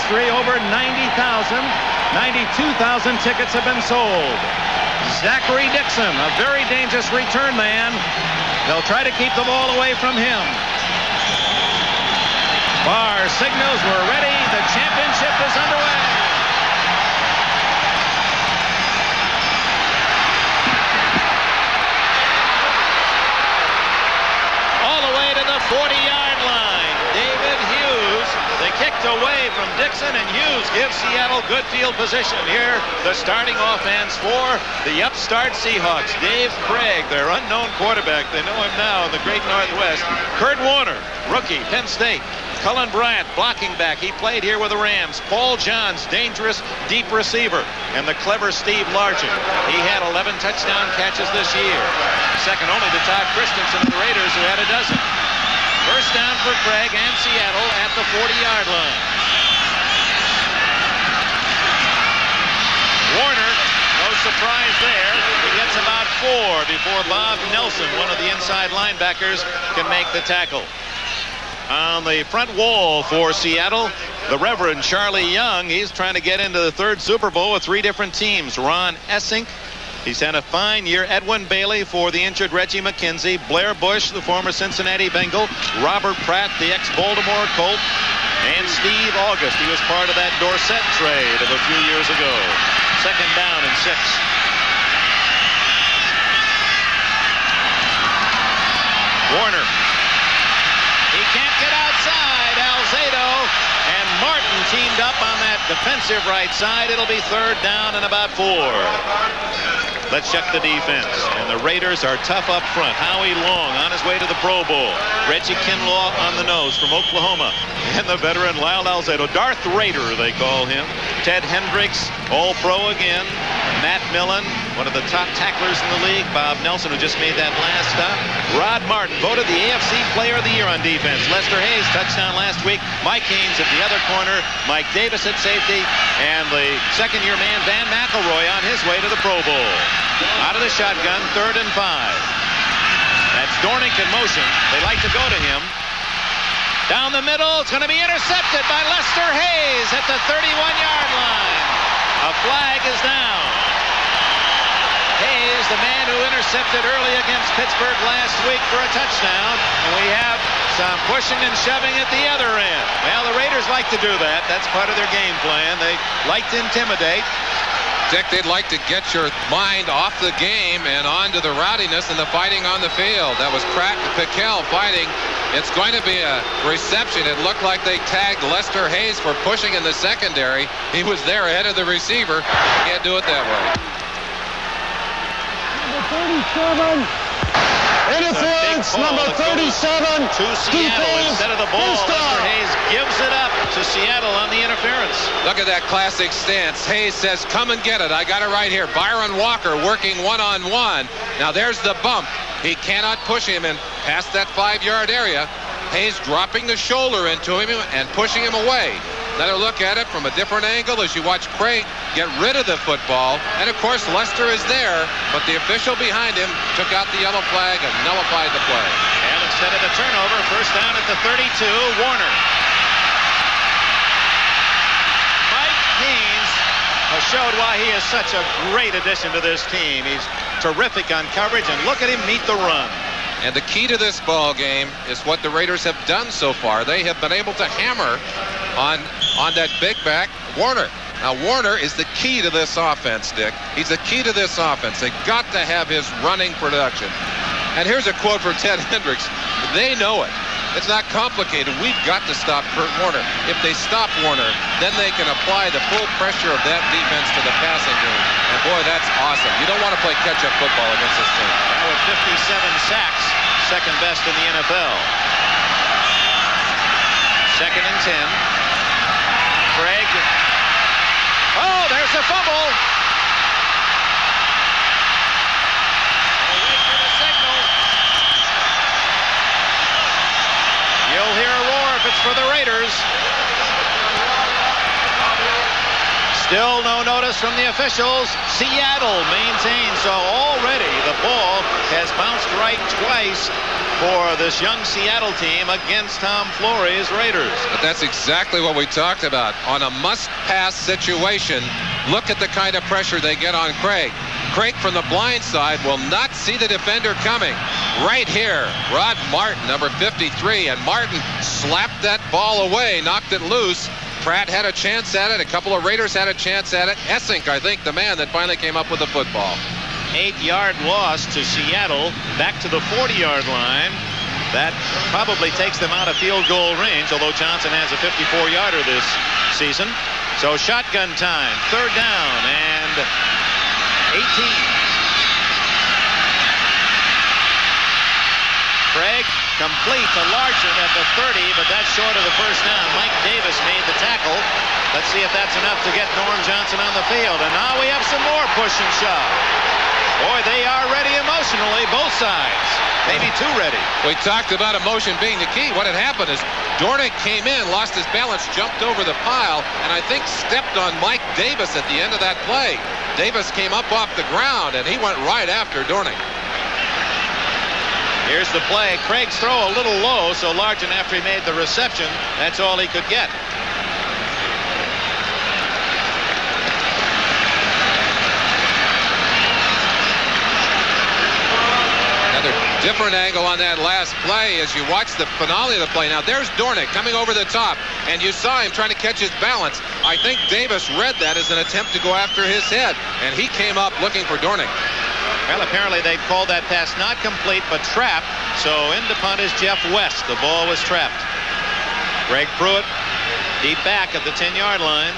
history, over 92,000 tickets have been sold. Zachary Dixon, a very dangerous return man. They'll try to keep the ball away from him. Barr signals we're ready. The championship is underway. All the way to the 40-yard line. David Hughes. They kicked away from Dixon, and Hughes gives Seattle good field position. Here, the starting offense for the upstart Seahawks. Dave Craig, their unknown quarterback. They know him now in the Great Northwest. Kurt Warner, rookie, Penn State. Cullen Bryant, blocking back. He played here with the Rams. Paul Johns, dangerous deep receiver. And the clever Steve Largent. He had 11 touchdown catches this year. Second only to Todd Christensen of the Raiders, who had a dozen. First down for Craig and Seattle at the 40-yard line. Warner, no surprise there. He gets about 4 before Bob Nelson, one of the inside linebackers, can make the tackle. On the front wall for Seattle, the Reverend Charlie Young. He's trying to get into the 3rd Super Bowl with 3 different teams. Ron Essink. He's had a fine year. Edwin Bailey for the injured Reggie McKenzie. Blair Bush, the former Cincinnati Bengal. Robert Pratt, the ex-Baltimore Colt. And Steve August. He was part of that Dorsett trade of a few years ago. Second down and 6. Warner. He can't get outside. Alzado and Martin teamed up on that defensive right side. It'll be 3rd down and about 4. Let's check the defense. And the Raiders are tough up front. Howie Long on his way to the Pro Bowl. Reggie Kinlaw on the nose from Oklahoma. And the veteran Lyle Alzado. Darth Raider, they call him. Ted Hendricks, All-Pro again. Matt Millen, one of the top tacklers in the league. Bob Nelson, who just made that last stop. Rod Martin, voted the AFC Player of the Year on defense. Lester Hayes, touchdown last week. Mike Haynes at the other corner. Mike Davis at safety. And the second-year man, Van McElroy, on his way to the Pro Bowl. Out of the shotgun, 3rd and 5. That's Dornick in motion. They like to go to him. Down the middle, it's going to be intercepted by Lester Hayes at the 31-yard line. A flag is down. Hayes, the man who intercepted early against Pittsburgh last week for a touchdown. And we have some pushing and shoving at the other end. Well, the Raiders like to do that. That's part of their game plan. They like to intimidate. Dick, they'd like to get your mind off the game and onto the rowdiness and the fighting on the field. That was Pickell fighting. It's going to be a reception. It looked like they tagged Lester Hayes for pushing in the secondary. He was there ahead of the receiver. Can't do it that way. Number 37. Interference, number 37. To Seattle instead of the ball. Lester Hayes gives it up to Seattle on the interference. Look at that classic stance. Hayes says, come and get it. I got it right here. Byron Walker working one-on-one. Now there's the bump. He cannot push him in past that 5-yard area. Hayes dropping the shoulder into him and pushing him away. Another look at it from a different angle as you watch Craig get rid of the football. And, of course, Lester is there, but the official behind him took out the yellow flag and nullified the play. And instead of the turnover, first down at the 32, Warner. Mike Haynes has showed why he is such a great addition to this team. He's terrific on coverage, and look at him meet the run. And the key to this ball game is what the Raiders have done so far. They have been able to hammer on that big back, Warner. Now, Warner is the key to this offense, Dick. He's the key to this offense. They've got to have his running production. And here's a quote from Ted Hendricks. They know it. It's not complicated. We've got to stop Kurt Warner. If they stop Warner, then they can apply the full pressure of that defense to the passing game. And boy, that's awesome. You don't want to play catch-up football against this team. Now with 57 sacks, second best in the NFL. Second and 10. Craig. Oh, there's the fumble. We'll wait for the signal. You'll hear a roar if it's for the Raiders. Still no notice from the officials. Seattle maintains. So already the ball has bounced right twice for this young Seattle team against Tom Flory's Raiders. But that's exactly what we talked about. On a must-pass situation, look at the kind of pressure they get on Craig. Craig from the blind side will not see the defender coming. Right here, Rod Martin, number 53, and Martin slapped that ball away, knocked it loose. Pratt had a chance at it. A couple of Raiders had a chance at it. Essink, I think, the man that finally came up with the football. 8-yard loss to Seattle, back to the 40-yard line. That probably takes them out of field goal range, although Johnson has a 54-yarder this season. So shotgun time, third down and 18. Craig complete to Larson at the 30, but that's short of the first down. Mike Davis made the tackle. Let's see if that's enough to get Norm Johnson on the field. And now we have some more push and shove. Boy, they are ready emotionally, both sides. Maybe too ready. We talked about emotion being the key. What had happened is Dornick came in, lost his balance, jumped over the pile, and I think stepped on Mike Davis at the end of that play. Davis came up off the ground, and he went right after Dornick. Here's the play. Craig's throw a little low, so Largent, after he made the reception, that's all he could get. Another different angle on that last play as you watch the finale of the play. Now there's Dornick coming over the top, and you saw him trying to catch his balance. I think Davis read that as an attempt to go after his head, and he came up looking for Dornick. Well, apparently they called that pass not complete, but trapped. So in to punt is Jeff West. The ball was trapped. Greg Pruitt deep back at the 10-yard line.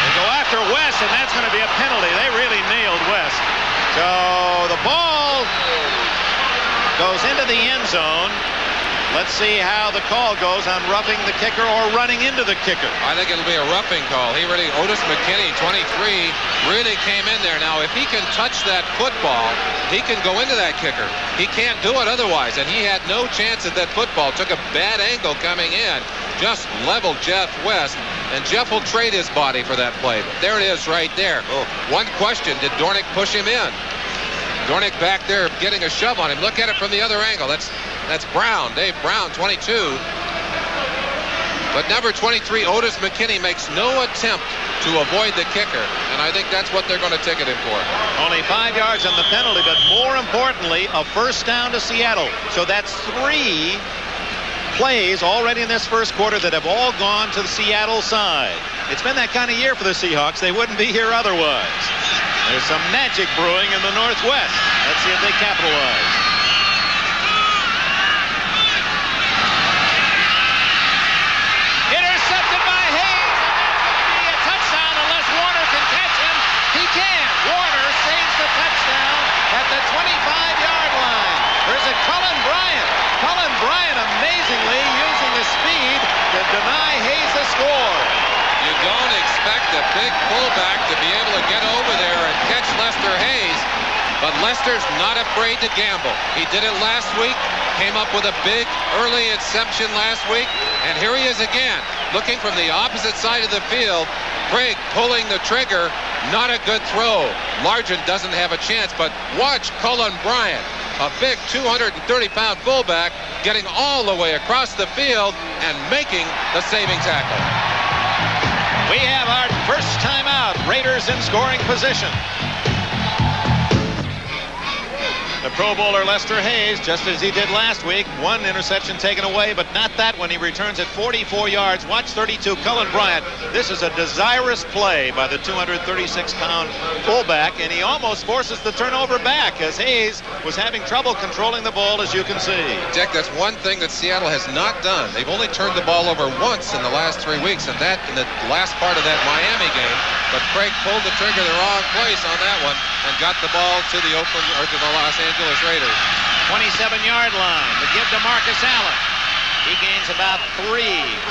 They go after West, and that's going to be a penalty. They really nailed West. So the ball goes into the end zone. Let's see how the call goes on roughing the kicker or running into the kicker. I think it'll be a roughing call. Otis McKinney, 23, really came in there. Now, if he can touch that football, he can go into that kicker. He can't do it otherwise, and he had no chance at that football. Took a bad angle coming in, just leveled Jeff West, and Jeff will trade his body for that play. But there it is right there. One question, did Dornick push him in? Dornick back there getting a shove on him. Look at it from the other angle. That's Brown, Dave Brown, 22. But number 23, Otis McKinney, makes no attempt to avoid the kicker, and I think that's what they're going to ticket him for. Only 5 yards on the penalty, but more importantly, a first down to Seattle. So that's 3 plays already in this first quarter that have all gone to the Seattle side. It's been that kind of year for the Seahawks. They wouldn't be here otherwise. There's some magic brewing in the Northwest. Let's see if they capitalize. Intercepted by Hayes. And that's going to be a touchdown unless Warner can catch him. He can. Warner saves the touchdown at the 25-yard line. There's a Cullen Bryant. Cullen Bryant amazingly using the speed to deny Hayes the score. You don't expect a big fullback to be able to get over there and catch Lester Hayes, but Lester's not afraid to gamble. He did it last week, came up with a big early interception last week, and here he is again, looking from the opposite side of the field. Craig pulling the trigger, not a good throw. Largent doesn't have a chance, but watch Cullen Bryant, a big 230-pound fullback, getting all the way across the field and making the saving tackle. We have our first timeout. Raiders in scoring position. The Pro Bowler Lester Hayes, just as he did last week, 1 interception taken away, but not that one. He returns at 44 yards. Watch 32, Cullen Bryant. This is a desirous play by the 236-pound fullback, and he almost forces the turnover back as Hayes was having trouble controlling the ball, as you can see. Dick, that's one thing that Seattle has not done. They've only turned the ball over once in the last 3 weeks, and that in the last part of that Miami game. But Craig pulled the trigger the wrong place on that one and got the ball to the Los Angeles Raiders. 27-yard line. The give to Marcus Allen. He gains about 3.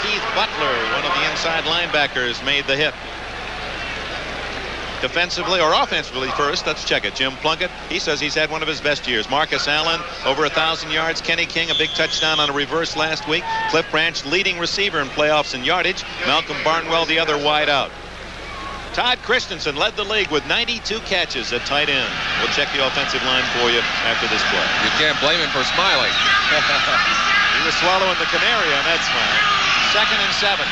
Keith Butler, one of the inside linebackers, made the hit. Defensively or offensively first, let's check it. Jim Plunkett, he says he's had one of his best years. Marcus Allen, over 1,000 yards. Kenny King, a big touchdown on a reverse last week. Cliff Branch, leading receiver in playoffs in yardage. Malcolm Barnwell, the other wide out. Todd Christensen led the league with 92 catches at tight end. We'll check the offensive line for you after this play. You can't blame him for smiling. He was swallowing the canary on that smile. 2nd and 7.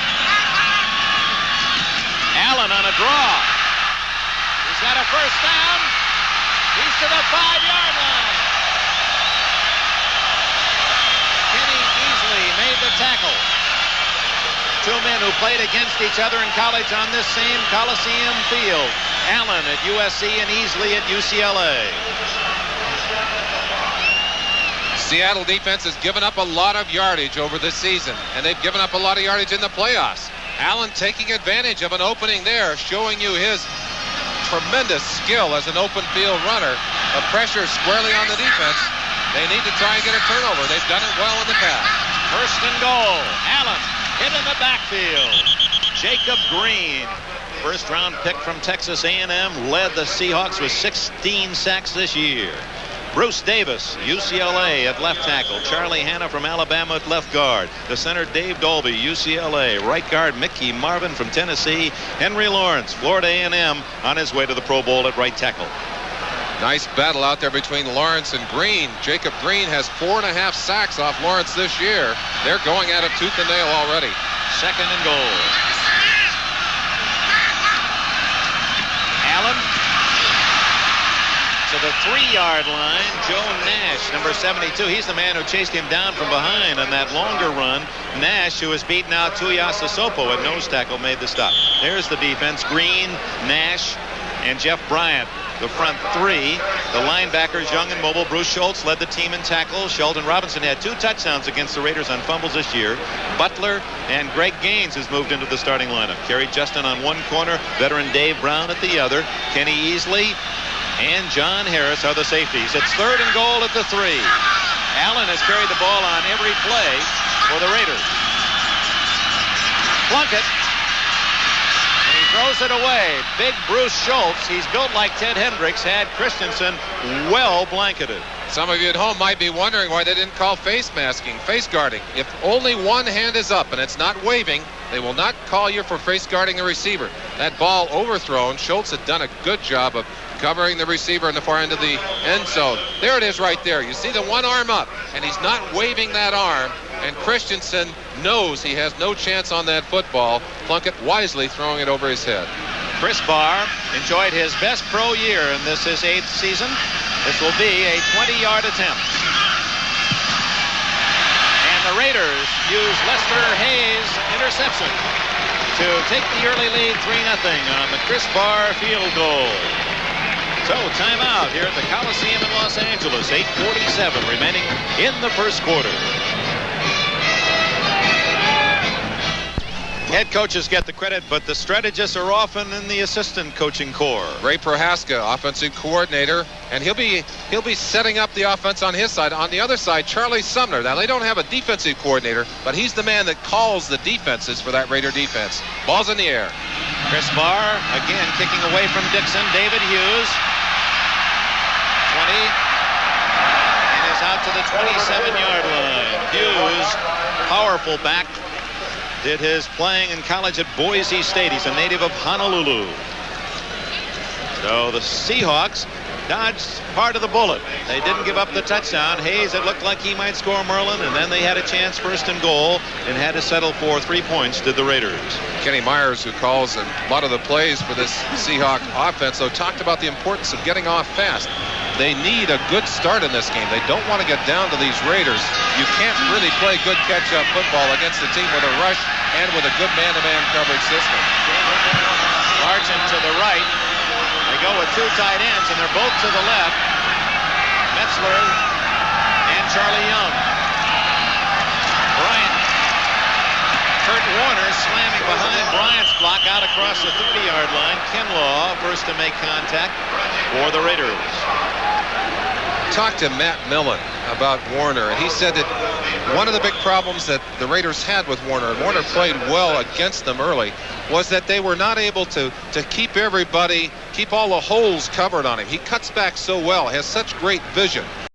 Allen on a draw. He's got a first down. He's to the 5-yard line. Kenny Easley made the tackle. Two men who played against each other in college on this same Coliseum field. Allen at USC and Easley at UCLA. Seattle defense has given up a lot of yardage over this season, and they've given up a lot of yardage in the playoffs. Allen taking advantage of an opening there, showing you his tremendous skill as an open field runner. The pressure squarely on the defense. They need to try and get a turnover. They've done it well in the past. 1st and goal. Allen hit in the backfield. Jacob Green, first-round pick from Texas A&M, led the Seahawks with 16 sacks this year. Bruce Davis, UCLA at left tackle. Charlie Hanna from Alabama at left guard. The center, Dave Dolby, UCLA. Right guard, Mickey Marvin from Tennessee. Henry Lawrence, Florida A&M, on his way to the Pro Bowl at right tackle. Nice battle out there between Lawrence and Green. Jacob Green has 4.5 sacks off Lawrence this year. They're going at it tooth and nail already. 2nd and goal. Allen to the 3-yard line. Joe Nash, number 72. He's the man who chased him down from behind on that longer run. Nash, who has beaten out Tuiasa Sopo at nose tackle, made the stop. There's the defense. Green, Nash, and Jeff Bryant, the front three. The linebackers, young and mobile. Bruce Schultz led the team in tackles. Sheldon Robinson had 2 touchdowns against the Raiders on fumbles this year. Butler and Greg Gaines has moved into the starting lineup. Kerry Justin on one corner, veteran Dave Brown at the other. Kenny Easley and John Harris are the safeties. It's 3rd and goal at the 3. Allen has carried the ball on every play for the Raiders. Plunkett. Throws it away. Big Bruce Schultz, he's built like Ted Hendricks, had Christensen well blanketed. Some of you at home might be wondering why they didn't call face masking, face guarding. If only one hand is up and it's not waving, they will not call you for face guarding the receiver. That ball overthrown, Schultz had done a good job of covering the receiver in the far end of the end zone. There it is right there. You see the one arm up, and he's not waving that arm, and Christensen knows he has no chance on that football. Plunkett wisely throwing it over his head. Chris Barr enjoyed his best pro year in this his 8th season. This will be a 20-yard attempt. And the Raiders use Lester Hayes' interception to take the early lead 3-0 on the Chris Barr field goal. So timeout here at the Coliseum in Los Angeles. 8:47 remaining in the first quarter. Head coaches get the credit, but the strategists are often in the assistant coaching corps. Ray Prohaska, offensive coordinator, and he'll be setting up the offense on his side. On the other side, Charlie Sumner. Now, they don't have a defensive coordinator, but he's the man that calls the defenses for that Raider defense. Ball's in the air. Chris Barr again kicking away from Dixon. David Hughes. 20. And is out to the 27-yard line. Hughes, powerful back. Did his playing in college at Boise State. He's a native of Honolulu. So the Seahawks dodged part of the bullet. They didn't give up the touchdown. Hayes, it looked like he might score Merlin, and then they had a chance 1st and goal and had to settle for 3 points, did the Raiders. Kenny Myers, who calls a lot of the plays for this Seahawk offense, though, talked about the importance of getting off fast. They need a good start in this game. They don't want to get down to these Raiders. You can't really play good catch-up football against a team with a rush and with a good man-to-man coverage system. Sargent to the right. They go with 2 tight ends, and they're both to the left. Metzler and Charlie Young. Bryant. Kurt Warner slamming behind Bryant's block out across the 30-yard line. Kinlaw first to make contact for the Raiders. Talked to Matt Millen about Warner, and he said that one of the big problems that the Raiders had with Warner, and Warner played well against them early, was that they were not able to keep everybody keep all the holes covered on him. He cuts back so well, has such great vision.